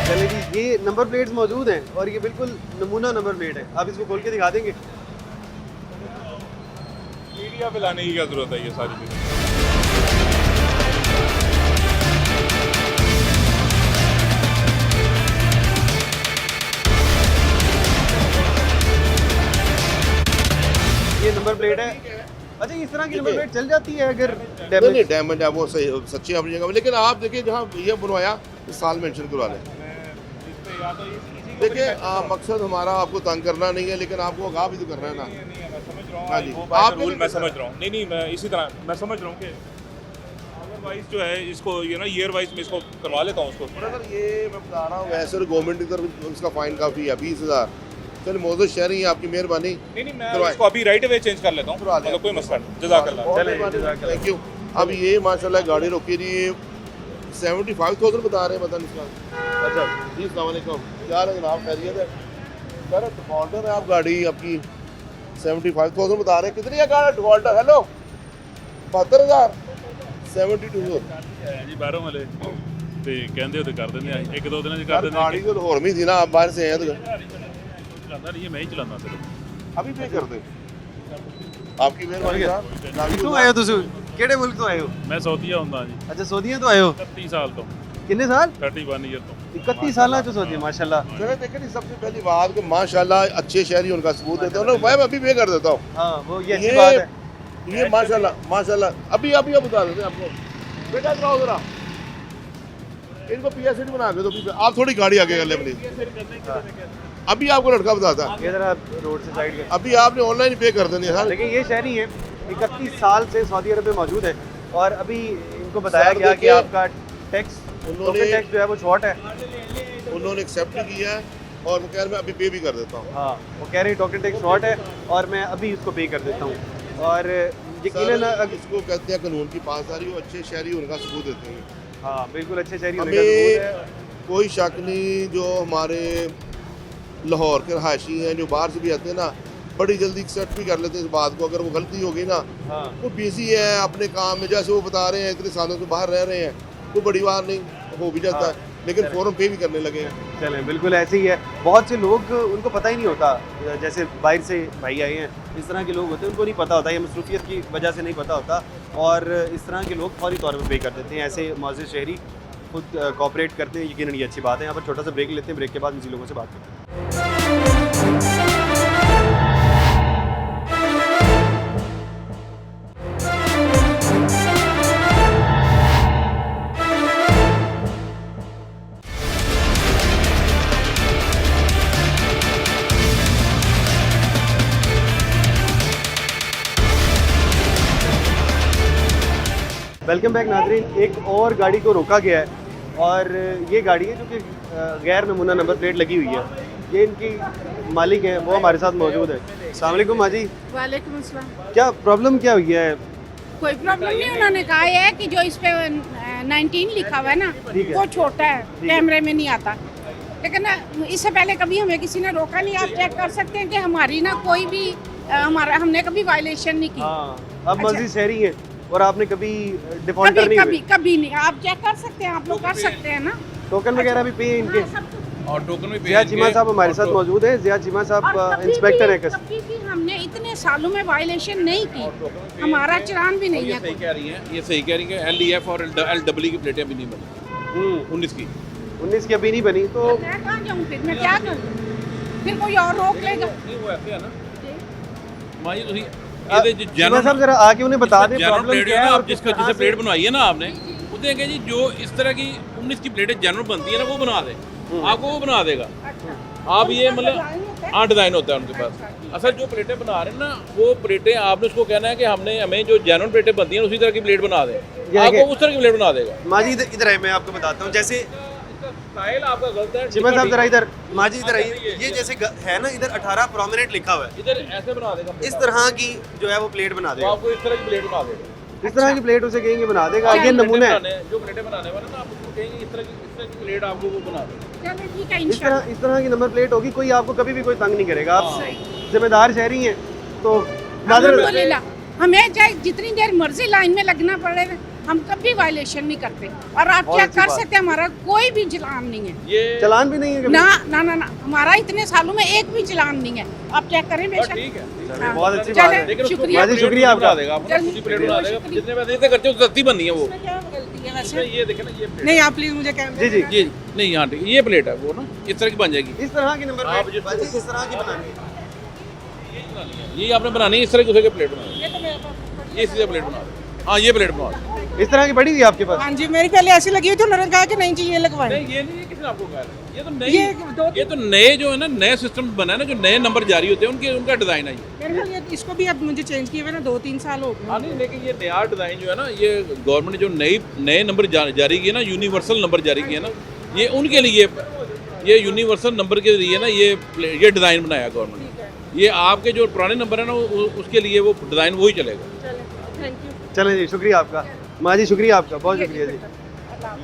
चलिए जी, ये नंबर प्लेट्स मौजूद हैं और ये बिल्कुल नमूना नंबर प्लेट है। आप इसको खोल के दिखा देंगे? मीडिया पे लाने की क्या जरूरत है ये सारी चीज़ें? ये नंबर प्लेट है। अच्छा इस तरह की नंबर प्लेट चल जाती है अगर नहीं डैमेज? डैमेज है वो सही सच्ची अपनी जगह, लेकिन आप देखिए जहाँ ये बनवाया इस साल मेंशन करवा लें। इस पे या तो इसी देखिए मकसद हमारा आपको तंग करना नहीं है, लेकिन आपको आगाह भी तो करना है ना। मैं समझ रहा हूँ हाँ जी। वो बात आपने रूल भी मैं करना समझ रहा हूँ। नहीं मैं इसी तरह मैं समझ रहा हूँ कि आवर वाइज जो है इसको ये ना ईयर वाइज में इसको करवा लेता हूँ उसको। अगर ये मैं बता रहा हूँ वैसे गवर्नमेंट की तरफ उसका फाइन काफ़ी है 20,000। चलिए मोज़ शहरी आपकी मेहरबानी। नहीं मैं करवाएं। इसको अभी राइट अवे चेंज कर लेता हूँ, करवा दें। मतलब कोई मसला नहीं। जज़ाकल्लाह। Thank you. अब ये माशाल्लाह गाड़ी रोकी जी 75,000 बता रहे हैं, पता नहीं इसका। अच्छा जी, अस्सलाम वालेकुम, क्या है जनाब, खैरियत है? सर डिफॉल्टर है आप, गाड़ी आपकी 75,000 बता रहे हैं। कितनी है गाड़ी डिफॉल्टर? हेलो 72,000 72 ਜੀ ਬਾਹਰੋਂ ਵਾਲੇ ਤੇ ਕਹਿੰਦੇ ਉਹ ਤੇ ਕਰ ਦਿੰਦੇ ਆ ਇੱਕ ਦੋ ਦਿਨਾਂ ਚ ਕਰ यार ਦਿੰਦੇ गाड़ी तो लाहौर में ही थी ना, आप बाहर से आए तो ਚਲਾਉਂਦਾ ਨਹੀਂ ਮੈਂ ਹੀ ਚਲਾਉਂਦਾ ਸਿਰਫ अभी पे कर दे। आपकी मेहरबानी साहब। ਕਿੱਥੋਂ ਆਏ ਹੋ ਤੁਸੀਂ? ਕਿਹੜੇ ਮੁਲਕ ਤੋਂ ਆਏ ਹੋ? ਮੈਂ ਸੌਦੀਆ ਹੁੰਦਾ ਜੀ ਅੱਛਾ ਸਊਦੀਆਂ ਤੋਂ ਆਏ ਹੋ? 31 ਸਾਲ ਤੋਂ ਕਿੰਨੇ ਸਾਲ? 31 ਈਅਰ ਤੋਂ 31 ਸਾਲਾਂ ਤੋਂ सऊदी माशाल्लाह। चले देखें नहीं, सबसे पहली बात कि माशाल्लाह अच्छे शहरी उनका सबूत देते हो ना भाई, मैं अभी पे कर देता हूँ। हाँ वो ये अच्छी बात है। ये माशाल्लाह माशाल्लाह अभी अभी आप बता देते हैं आपको। बेटा कराओ जरा इनको पीएसडी बना के दो। आप थोड़ी गाड़ी आगे कर ले प्लीज। अभी आपको लड़का बताता है, ये जरा रोड से साइड कर। अभी आपने ऑनलाइन पे कर देनी है सर। लेकिन ये शहरी है 31 साल से सऊदी अरब में मौजूद है और अभी इनको बताया सर, गया कि देखिए, आपका टैक्स उन्होंने- टैक्स जो है वो शॉर्ट है। उन्होंने एक्सेप्ट किया है और वो कह रहे मैं अभी पे भी कर देता हूँ। हाँ वो कह रहे हैं टोकन टैक्स शॉर्ट है और मैं अभी इसको पे कर देता हूँ। और यकीनन सर, इसको कहते हैं कानून की पासदारी, वो अच्छे शहरी उनका सबूत देते हैं। हाँ बिल्कुल अच्छे शहरी होने का सबूत है। हमें कोई शक नहीं, जो हमारे लाहौर के रहायशी हैं जो बाहर से भी आते हैं ना, बड़ी जल्दी एक्सेप्ट भी कर लेते हैं इस बात को। अगर वो गलती होगी ना, हाँ वो बिजी है अपने काम में, जैसे वो बता रहे हैं इतने सालों से बाहर रह रहे हैं, तो बड़ी बात नहीं हो भी जाता हाँ। है, लेकिन फ़ौरन पे भी करने लगे हैं। चलें बिल्कुल ऐसे ही है। बहुत से लोग उनको पता ही नहीं होता, जैसे बाहर से भाई आए हैं, इस तरह के लोग होते हैं, उनको नहीं पता होता, ये मसरूफियत की वजह से नहीं पता होता और इस तरह के लोग फौरी तौर पर पे कर देते हैं। ऐसे मौजूद शहरी खुद कोऑपरेट करते हैं, यकीनन ये अच्छी बात है। यहाँ पर छोटा सा ब्रेक लेते हैं, ब्रेक के बाद इसी लोगों से बात करते हैं। वेलकम बैक नाजरीन। एक और गाड़ी को रोका गया है और ये गाड़ी है जो कि गैर नमूना नंबर प्लेट लगी हुई है। ये इनकी मालिक हैं, वो हमारे साथ मौजूद है। अस्सलाम वालेकुम माजी, वालेकुम अस्सलाम। क्या प्रॉब्लम क्या हुई है? कोई प्रॉब्लम नहीं, उन्होंने कहा है कि जो इस पे 19 लिखा हुआ है ना ठीक है। वो छोटा है, है। कैमरे में नहीं आता। लेकिन ना इससे पहले कभी हमें किसी ने रोका नहीं। आप चेक कर सकते हैं कि हमारी ना कोई भी हमारा हमने कभी वायलेशन नहीं की। हाँ अब अच्छा। मजीद शहरी है और आपने कभी डिफॉल्टर कभी नहीं कभी हुए। कभी नहीं। आप चेक कर सकते हैं, आप लोग कर सकते हैं ना। टोकन वगैरह भी पे हैं इनके। हाँ, सब कुछ। और टोकन में जिया चीमा साहब हमारे साथ मौजूद है। जिया चीमा और साहब कभी इंस्पेक्टर है भी- कभी भी हमने इतने सालों में वायलेशन नहीं की। हमारा चालान भी नहीं ये है सही कोई। कह रही हैं, ये सही कह रही हैं। LDF और LW की प्लेटें अभी नहीं बनी, 19 की। 19 की अभी नहीं बनी तो मैं कहाँ जाऊँ फिर, मैं क्या करूँ? फिर कोई और रोक लेगा। नहीं वो ऐसे है ना माँ जी, ਤੁਸੀਂ चीमा ਇਹਦੇ ਜਨਰਲ साहब जरा आके उन्हें बता दें जनरल प्रॉब्लम प्लेट क्या है है ना, और आप किस जिसका तरह जिसे से- प्लेट बनवाई है ना आपने, वो देंगे जी जो इस तरह की 19 की प्लेटें जनरल बनती है ना वो बना दे, आपको वो बना देगा। आप ये मतलब हाँ डिज़ाइन होता है उनके पास। असल जो प्लेटें बना रहे हैं ना, वो प्लेटें आपने उसको कहना है कि हमने हमें जो जनरल प्लेटें बनती हैं उसी तरह की प्लेट बना दे, आपको उस तरह की प्लेट बना देगा। माजी इधर आए, मैं आपको बताता हूँ। जैसे स्टाइल आपका गलत है। चिमा साहब जरा इधर, माजी इधर आइए। ये जैसे है ना, इधर 18 प्रोमिनेंट लिखा हुआ है, इधर ऐसे बना देगा, इस तरह की जो है वो प्लेट बना तो देगा। आपको इस तरह की प्लेट बना देगा। इस तरह की प्लेट उसे कहेंगे बना देगा। ये प्लेटें नमूना है। बनाने- जो प्लेटें बनाने वाले ना, आप उसको कहेंगे इस तरह की प्लेट आपको वो बना देगा। चलो ठीक है, इंशाल्लाह। इस तरह की नंबर प्लेट होगी, कोई आपको कभी भी कोई तंग नहीं करेगा। आप जिम्मेदार शहरी हैं तो माजरत। अल्हम्दुलिल्लाह, हमें चाहे जितनी देर मर्जी लाइन में लगना पड़े, हम कभी वायलेशन नहीं करते। और आप बहुत चेक अच्छी कर बात। सकते हैं, हमारा कोई भी चलान नहीं है। ये चलान भी नहीं है कभी? ना ना ना ना, हमारा इतने सालों में एक भी चलान नहीं है। आप चेक करें बेशक। ठीक है। हाँ। बहुत अच्छी चलें, बात है। लेकिन उसको शुक्रिया। माजी, प्लेट शुक्रिया बना आपका। देगा, आपको ना खुद ही प्लेट बना देगा। शुक्रिया। जितने पैसे से करते हो उतनी सस्ती बननी है वो। इसमें क्या गलती है इसमें वैसे? ये देखे ना, ये प्लेट नहीं, आप प्लीज मुझे कैमरे जी जी ये नहीं यहाँ ठीक, ये प्लेट है वो ना इस तरह की बन जाएगी। इस तरह की नंबर आप प्लेट जिसको- बाजी, इस तरह की बनानी है। ये आपने बनानी है, इस तरह की दूसरे की प्लेट बनानी ये तो मेरे पास है। ये सीधा प्लेट बना दो। हाँ ये प्लेट बना दो। इस तरह की बड़ी हुई आपके पास? हाँ जी, मेरी पहले ऐसी लगी हुई थी, उन्होंने कहा कि नहीं जी ये लगवाएं। नहीं ये नहीं, ये किसने आपको कहा है? ये तो नए जो है ना, नए सिस्टम बना है ना, जो नए नंबर जारी होते हैं उनका डिज़ाइन है ये। मेरे ख्याल ये इसको भी अब मुझे चेंज किए हुए ना 2-3 साल हो हाँ नहीं, लेकिन ये नया डिज़ाइन जो है ना, ये गवर्नमेंट ने जो नए नंबर जारी किए ना, यूनिवर्सल नंबर जारी किए ना, ये उनके लिए, ये यूनिवर्सल नंबर के लिए ना ये डिज़ाइन बनाया गवर्नमेंट ने। ये आपके जो पुराने नंबर है ना, उसके लिए वो डिज़ाइन वही चलेगा। Thank you. चलें जी, शुक्रिया आपका माँ जी, शुक्रिया आपका, बहुत शुक्रिया जी।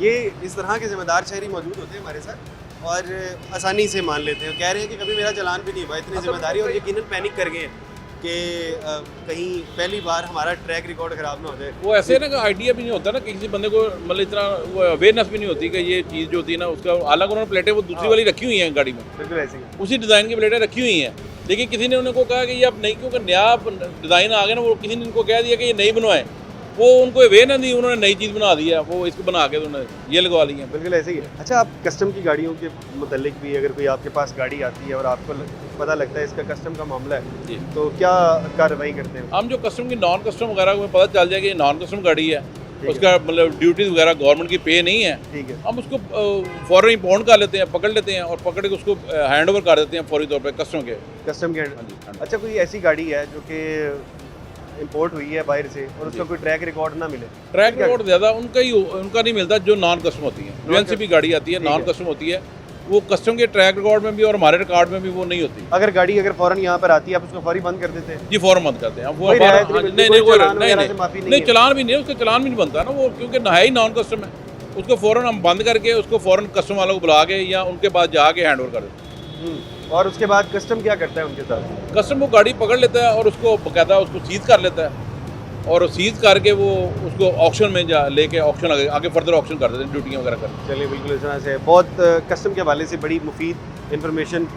ये इस तरह के ज़िम्मेदार शहरी मौजूद होते हैं हमारे साथ और आसानी से मान लेते हैं, कह रहे हैं कि कभी मेरा चालान भी नहीं हुआ, इतनी जिम्मेदारी, और यकीनन पैनिक कर गए हैं कि कहीं पहली बार हमारा ट्रैक रिकॉर्ड ख़राब ना हो जाए। वो ऐसे ना, आइडिया भी नहीं होता ना किसी बंदे को, मतलब इतना वो अवेयरनेस भी नहीं होती कि ये चीज़ जो होती है ना, उसका हालांकि उन्होंने प्लेटें वो दूसरी वाली रखी हुई हैं गाड़ी में, बिल्कुल ऐसे ही। उसी डिज़ाइन की प्लेटें रखी हुई हैं, लेकिन किसी ने उनको कहा कि ये अब नहीं, क्योंकि नया डिज़ाइन आ गया ना, वो किसी ने इनको कह दिया कि ये नहीं बनवाएं, वो उनको अवेयर नहीं, उन्होंने नई चीज़ बना दी है, वो इसको बना के उन्होंने ये लगवा ली है। बिल्कुल ऐसे ही है। अच्छा, आप कस्टम की गाड़ियों के मुतल्लिक भी, अगर कोई आपके पास गाड़ी आती है और आपको पता लगता है इसका कस्टम का मामला है, जी, तो क्या कार्रवाई करते हैं? हम जो कस्टम की नॉन कस्टम वगैरह को पता चल जाए कि नॉन कस्टम गाड़ी है, उसका मतलब ड्यूटीज वगैरह गवर्नमेंट की पे नहीं है, ठीक है, हम उसको फौरन ही पॉन्ड कर लेते हैं, पकड़ लेते हैं और पकड़ के उसको हैंड ओवर कर देते हैं फौरी तौर पे कस्टम के। कस्टम के हाँ जी, हाँ जी। अच्छा, कोई ऐसी गाड़ी है जो कि इंपोर्ट हुई है बाहर से और उसका कोई ट्रैक रिकॉर्ड ना मिले? ट्रैक रिकॉर्ड ज़्यादा उनका नहीं मिलता, जो नॉन कस्टम होती है, यूएनसीपी गाड़ी आती है, नॉन कस्टम होती है, वो कस्टम के ट्रैक रिकॉर्ड में भी और हमारे रिकॉर्ड में भी वो नहीं होती। अगर गाड़ी फौरन यहाँ पर आती है, आप उसको फौरी बंद कर देते हैं? जी, फौरन बंद करते हैं हम। कोई रियायत नहीं मिलती, कोई चालान वगैरह से माफी नहीं नहीं, है? चलान भी नहीं है, उसका चलान भी नहीं बनता ना वो, क्योंकि ना ही नॉन कस्टम है, उसको फौरन हम बंद करके उसको फौरन कस्टम वालों को बुला के या उनके पास जाके हैंड ओवर कर देते हैं। और उसके बाद कस्टम क्या करता है उनके साथ? कस्टम वो गाड़ी पकड़ लेता है और उसको बाकायदा उसको सीज कर लेता है, और सीज करके वो उसको ऑक्शन में लेके ऑक्शन आगे फर्दर ऑक्शन कर देते हैं, ड्यूटियाँ वगैरह करते हैं। चलिए, बिल्कुल इस तरह से बहुत कस्टम के हवाले से बड़ी मुफीद इन्फॉर्मेशन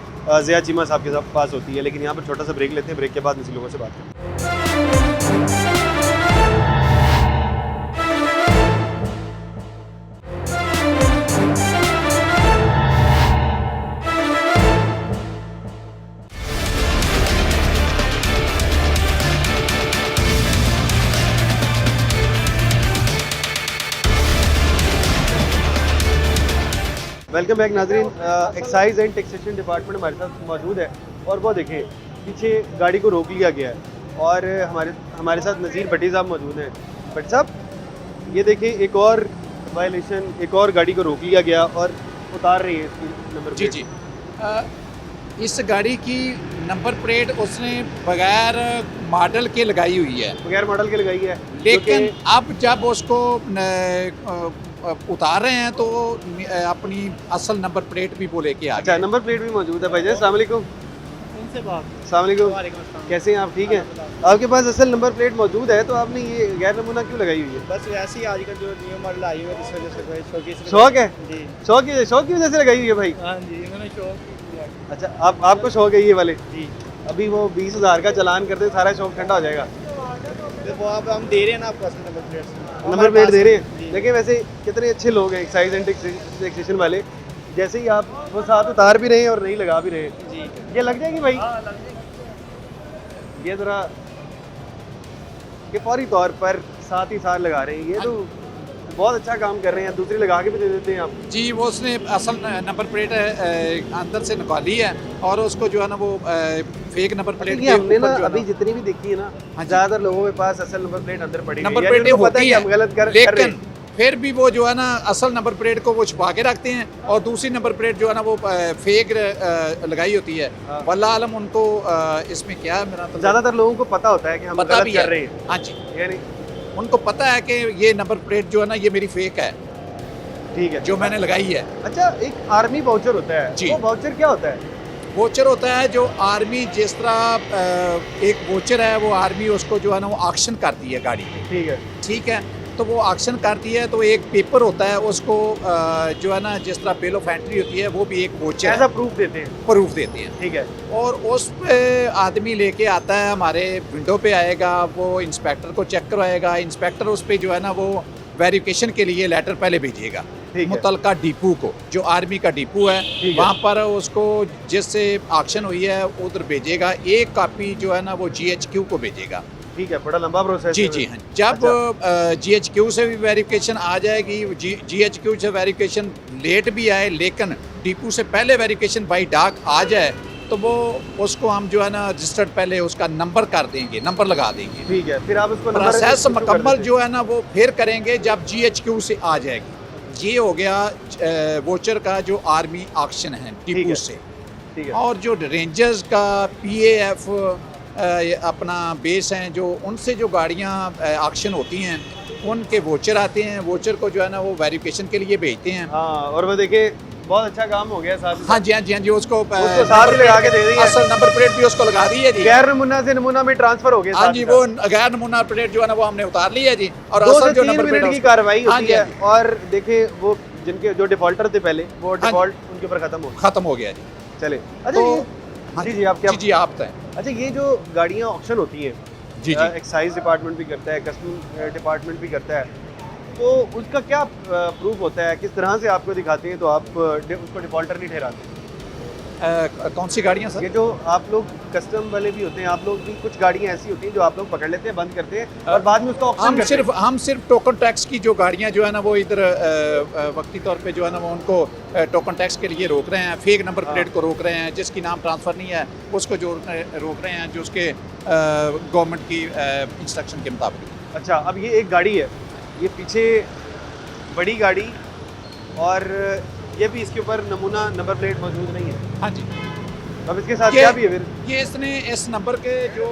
ज़िया चीमा साहब के पास होती है। लेकिन यहाँ पर छोटा सा ब्रेक लेते हैं, ब्रेक के बाद इसी लोगों से बात करते हैं। वेलकम बैक नाजरीन। एक्साइज एंड टैक्सेशन डिपार्टमेंट हमारे साथ मौजूद है और वो देखें पीछे गाड़ी को रोक लिया गया है और हमारे साथ नज़ीर भट्टी साहब मौजूद हैं। भट्टी साहब, ये देखें एक और वायलेशन, एक और गाड़ी को रोक लिया गया और उतार रही है इसकी नंबर जी प्लेट। जी इस गाड़ी की नंबर प्लेट उसने बगैर मॉडल के लगाई हुई है, बगैर मॉडल के लगाई है, लेकिन अब जब उसको उतार रहे हैं तो अपनी असल नंबर प्लेट भी वो लेके आ अच्छा, गए। नंबर प्लेट भी मौजूद है। भाई जी, अस्सलाम वालेकुम। अस्सलाम वालेकुम, कैसे हैं आप? ठीक हैं? आपके पास असल नंबर प्लेट मौजूद है तो आपने ये गैर नमूना क्यों लगाई हुई है? बस वैसे ही आजकल जो न्यू मॉडल आई हुई है जिस वजह से कोई शौक है? जी शौक की वजह से लगाई हुई है भाई? हाँ जी, मैंने शौक किया। अच्छा, आपको शौक है ये वाले? जी, अभी वो 20,000 का चालान कर दे, सारा शौक ठंडा हो जाएगा। तो वो अब हम दे रहे हैं ना आपको असल नंबर प्लेट। नंबर प्लेट दे रहे हैं, लेकिन वैसे कितने अच्छे लोग हैं एक्साइज एंड टैक्सेशन वाले, जैसे ही आप वो साथ उतार भी रहे हैं और नहीं लगा भी रहे हैं। जी, ये लग जाएगी भाई? ये ज़रा कि फौरी तौर पर साथ ही साथ लगा रहे हैं, ये तो बहुत अच्छा काम कर रहे हैं, दूसरी लगा के भी दे देते हैं आप। जी, वो उसने असल नंबर प्लेट अंदर से निकाली है और उसको जो है ना वो फेक नंबर प्लेट ये हमने ना ऊपर जो है अभी जितनी भी देखी है ना, हाँ जी। ज़्यादातर लोगों के पास असल नंबर प्लेट अंदर पड़ी हुई नंबर है, प्लेटें जिनको पता है होती कि हम गलत कर रहे लेकिन हैं। फिर भी वो जो है ना असल नंबर प्लेट को वो छुपा के रखते हैं और दूसरी नंबर प्लेट जो है ना वो फेक लगाई होती है। हाँ। वल्लाह आलम उनको इसमें क्या है, मेरा तो ज़्यादातर लोगों को पता होता है कि हम पता गलत भी कर है। रहे हैं, हाँ जी, यानी उनको पता है कि ये नंबर प्लेट जो है ना ये मेरी फेक है ठीक है जो मैंने लगाई है। अच्छा, एक आर्मी वाउचर होता है, जी। वो वाउचर क्या होता है? वोचर होता है जो आर्मी जिस तरह एक वोचर है वो आर्मी उसको जो है ना वो ऑक्शन करती है गाड़ी पे, ठीक है, ठीक है, तो वो ऑक्शन करती है तो एक पेपर होता है उसको जो है ना जिस तरह बिल ऑफ एंट्री होती है वो भी एक वोचर ऐसा प्रूफ देते हैं, प्रूफ देते हैं ठीक है, और उस पे आदमी लेके आता है, हमारे विंडो पे आएगा, वो इंस्पेक्टर को चेक करवाएगा, इंस्पेक्टर उस पे जो है ना वो वेरिफिकेशन के लिए लेटर पहले भेजिएगा ठीक है, मुतलका डिपो को, जो आर्मी का डिपो है ठीक है। वहाँ पर उसको जिससे ऑक्शन हुई है उधर भेजेगा। एक कॉपी जो है ना वो GHQ को भेजेगा, ठीक है, बड़ा लंबा प्रोसेस जी है। जी हाँ, जब GHQ से भी वेरिफिकेशन आ जाएगी, GHQ से वेरिफिकेशन लेट भी आए लेकिन डिपो से पहले वेरिफिकेशन बाई डाक आ जाए तो वो उसको हम जो है ना रजिस्टर्ड पहले उसका नंबर कर देंगे, नंबर लगा देंगे। ठीक है, फिर आप उसको नंबर प्रोसेस रजिस्टर कर मुकम्मल देते हैं। जो है ना वो फिर करेंगे जब GHQ से आ जाएगी। ये हो गया वोचर का जो आर्मी ऑक्शन है ठीक डिपो है। से। ठीक है, और जो रेंजर्स का PAF अपना बेस हैं, जो उनसे जो गाड़ियाँ ऑक्शन होती हैं उनके वोचर आते हैं, वोचर को जो है ना वो वेरिफिकेशन के लिए भेजते हैं। हाँ, और वो देखिए बहुत अच्छा काम हो गया साहब। हाँ जी हाँ जी हाँ जी, उसको साथ में लगा के दे दी है। असल नंबर प्लेट भी उसको लगा दी है जी। गैर नमूना से नमूना में ट्रांसफर हो गया। हाँ साथ जी, ही वो साथ। गैर नमूना प्लेट जो है ना वो हमने उतार ली है जी। और 2 असल से जो 3 नंबर प्लेट मिनट की कार्रवाई हाँ होती जी, है। हाँ जी। और देखिए वो जिनके जो डिफॉल्टर थे पहले, वो हाँ जी। डिफॉल्ट उनके ऊपर खत्म हो गया। खत्म हो गया जी। चले, अच्छा तो ये जी जी आप क्या जी जी आप तय। अच्छा, ये जो गाड़ियाँ ऑक्शन होती हैं, जी जी एक्साइज डिपार्टमेंट भी करता है, कस्टम डिपार्टमेंट भी करता है, तो उसका क्या प्रूफ होता है, किस तरह से आपको दिखाते हैं तो आप उसको डिफॉल्टर नहीं ठहराते? कौन सी गाड़ियाँ सर? ये जो आप लोग कस्टम वाले भी होते हैं, आप लोग भी कुछ गाड़ियाँ ऐसी होती हैं जो आप लोग पकड़ लेते हैं, बंद करते हैं और बाद में उसका ऑक्शन करते हैं। हम सिर्फ टोकन टैक्स की जो गाड़ियाँ जो है ना वो इधर वक्ती तौर पे जो है ना वो उनको टोकन टैक्स के लिए रोक रहे हैं, फेक नंबर प्लेट को रोक रहे हैं, जिसकी नाम ट्रांसफ़र नहीं है उसको जो रोक रहे हैं, जो उसके गवर्नमेंट की इंस्ट्रक्शन के मुताबिक। अच्छा, अब ये एक गाड़ी है, ये पीछे बड़ी गाड़ी, और ये भी इसके ऊपर नमूना नंबर प्लेट मौजूद नहीं है। हाँ जी, अब इसके साथ ये- क्या भी है फिर? ये इसने इस नंबर के जो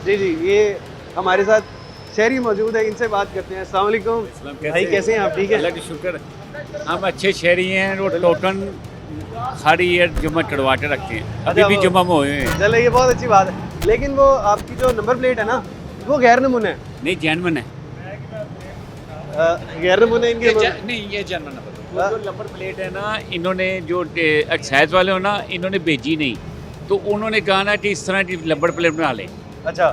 जी जी, ये हमारे साथ शहरी मौजूद है, इनसे बात करते हैं। अस्सलाम वालेकुम भाई, कैसे हैं आप? ठीक है, अल्लाह का शुक्र, हम अच्छे शहरी हैं। वो टोकन हर ईयर जुम्मा चढ़वा के रखते हैं, अभी अच्छा, भी वो- जुम्मा में हुए हैं। चलो ये बहुत अच्छी बात है, लेकिन वो आपकी जो नंबर प्लेट है ना वो गैर नमूना है। नहीं, जैनवन है। गैर नमूने इनके नहीं, ये जनरल नंबर। वो जो नंबर प्लेट है ना, इन्होंने जो एक्साइज वाले हो ना, इन्होंने भेजी नहीं, तो उन्होंने कहा ना कि इस तरह की नंबर प्लेट बना लें। अच्छा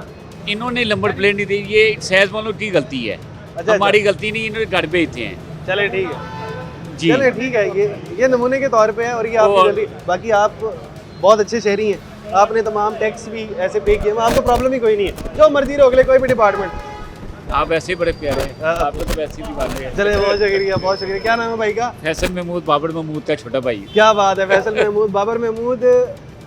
इन्होंने नंबर प्लेट नहीं दी, ये एक्साइज वालों की गलती है, अच्छा, हमारी गलती नहीं। इन्होंने घर भेजते हैं चले ठीक है जी। चले ठीक है, ये नमूने के तौर पे है, और ये आपकी और- गलती। बाकी आप बहुत अच्छे शहरी हैं, आपने तमाम टैक्स भी ऐसे पे किए, आपको प्रॉब्लम ही कोई नहीं है, जो मर्जी रोक ले कोई भी डिपार्टमेंट। आप वैसे ही बड़े प्यारे हैं, हाँ। आपको तो वैसे ही दीवाने हैं। चले, बहुत शुक्रिया बहुत शुक्रिया। क्या नाम है भाई का? फैसल महमूद, बाबर महमूद का छोटा भाई, क्या बात है, फैसल महमूद, बाबर महमूद।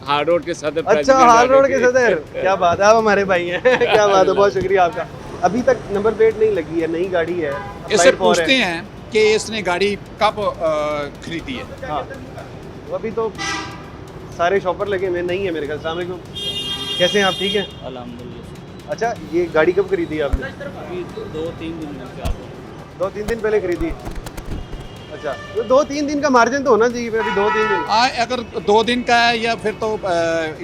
हार्ड रोड के सदर। अच्छा, president हाल रोड के आगे सदर, क्या बात है, आप हमारे भाई हैं। क्या बात है, बहुत शुक्रिया आपका। अभी तक नंबर प्लेट नहीं लगी है, नई गाड़ी है, इससे applied for पूछते है। हैं कि इसने गाड़ी कब खरीदी है। हाँ, तो अभी तो सारे शॉपर लगे हुए नहीं है मेरे ख्याल। अस्सलाम वालेकुम, कैसे हैं आप? ठीक है अल्हम्दुलिल्लाह। अच्छा, ये गाड़ी कब खरीदी आपने? अभी 2-3 दिन में क्या 2-3 दिन पहले खरीदी। अच्छा, तो 2-3 दिन का मार्जिन तो होना चाहिए, अभी 2-3 दिन। अगर 2 दिन का है या फिर तो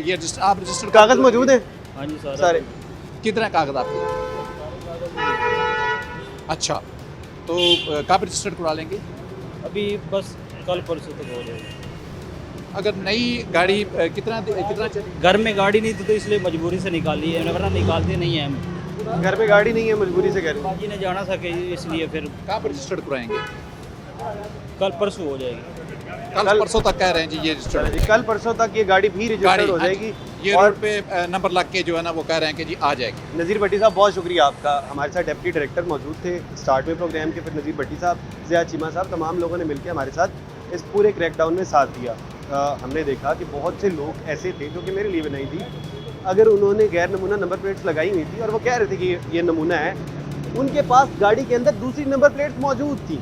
ये आप रजिस्टर कागज़ मौजूद हैं हाँ जी सारे? कितने कागज आपके? अच्छा, तो कब रजिस्टर्ड करवा लेंगे? अभी बस कल परसों तक हो जाएगा। अगर नई गाड़ी कितना चलेगी? घर में गाड़ी नहीं थी तो इसलिए मजबूरी से निकाली है, वरना निकालते नहीं है हम। घर पे गाड़ी नहीं है, मजबूरी से कह रहे हैं। बाजी ने जाना सके इसलिए फिर कब रजिस्टर्ड कराएंगे? कल परसों हो जाएगी। कल परसों तक कह रहे हैं जी ये चलो रजिस्टर्ड जी, कल परसों तक ये गाड़ी भी रजिस्टर्ड हो हाँ जी। जाएगी। ये और रोड पे नंबर लग के जो है ना वो कह रहे हैं कि जी आ जाएगी। नज़ीर भट्टी साहब, बहुत शुक्रिया आपका। हमारे साथ डिप्टी डायरेक्टर मौजूद थे स्टार्ट में प्रोग्राम के, फिर नज़ीर भट्टी साहब, ज़िया चीमा साहब, तमाम लोगों ने मिलकर हमारे साथ इस पूरे क्रैकडाउन में साथ दिया। हमने देखा कि बहुत से लोग ऐसे थे जो कि मेरे लिए बनाई थी, अगर उन्होंने गैर नमूना नंबर प्लेट्स लगाई हुई थी और वो कह रहे थे कि ये नमूना है, उनके पास गाड़ी के अंदर दूसरी नंबर प्लेट्स मौजूद थी,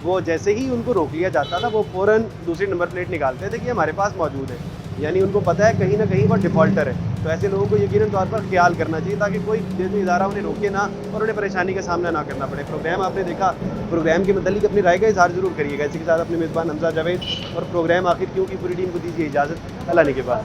वो जैसे ही उनको रोक लिया जाता था वो फ़ौरन दूसरी नंबर प्लेट निकालते थे कि हमारे पास मौजूद है, यानी उनको पता है कहीं ना कहीं वो डिफ़ॉल्टर है। तो ऐसे लोगों को यकीनन तौर पर ख्याल करना चाहिए ताकि कोई इदारा उन्हें रोके ना और उन्हें परेशानी का सामना ना करना पड़े। प्रोग्राम आपने देखा, प्रोग्राम के मतलब अपनी राय का इज़हार ज़रूर करिएगा। इसी के साथ अपने मेज़बान हमजा जावेद और प्रोग्राम आखिर क्यों की पूरी टीम को दीजिए इजाज़त। अल्लाह ने के बाद।